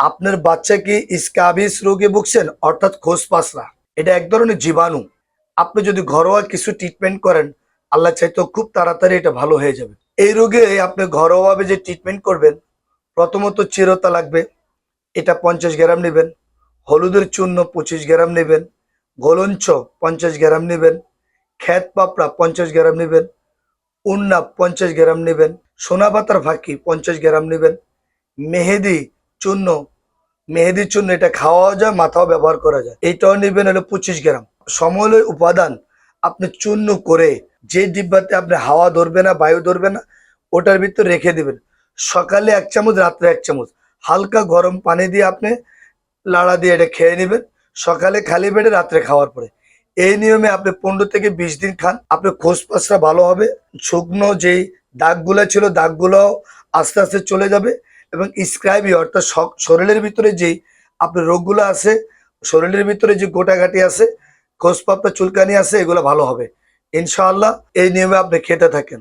আপনার বাচ্চা কি স্ক্যাবিস রোগে ভুগছেন, অর্থাৎ খোসপাসরা? এটা এক ধরনের জীবাণু। আপনি যদি ঘরোয়া কিছু ট্রিটমেন্ট করেন, আল্লাহ চাইতো খুব তাড়াতাড়ি এটা ভালো হয়ে যাবে। এই রোগে আপনি ঘরোয়াভাবে যে ট্রিটমেন্ট করবেন, প্রথমত চিরতা লাগবে, এটা 50 গ্রাম নেবেন। হলুদের চূর্ণ 25 গ্রাম নেবেন। গোলঞ্চ 50 গ্রাম নেবেন। খ্যাত পাপড়া 50 গ্রাম নেবেন। উন্না 50 গ্রাম নেবেন। সোনাপাতার ফাঁকি 50 গ্রাম নেবেন। মেহেদি চূর্ণ, মেহেদির চূর্ণ এটা খাওয়াও যায়, মাথাও ব্যবহার করা যায়, এইটাও নেবেন হলো 25 গ্রাম। সমলের উপাদান আপনি চূর্ণ করে যে ডিব্বাতে আপনি হাওয়া ধরবে না, বায়ু ধরবে না, ওটার ভিতর রেখে দিবেন। সকালে 1 চামচ, রাত্রে 1 চামচ, হালকা গরম পানি দিয়ে আপনি লাড়া দিয়ে এটা খেয়ে নেবেন। সকালে খালি পেটে, রাত্রে খাওয়ার পরে। এই নিয়মে আপনি 15 থেকে 20 দিন খান, আপনার খোসপাসটা ভালো হবে। শুকনো যেই দাগগুলো ছিল, দাগগুলো আস্তে আস্তে চলে যাবে। এবং স্ক্রাইবি অর্থাৎ শরীরের ভিতরে যেই আপনার রোগগুলো আছে, শরীরের ভিতরে যে গোটাগাটি আছে, খোসপাপটা চুলকানি আছে, এগুলো ভালো হবে ইনশাআল্লাহ। এই নিয়মে আপনি খেতে থাকেন।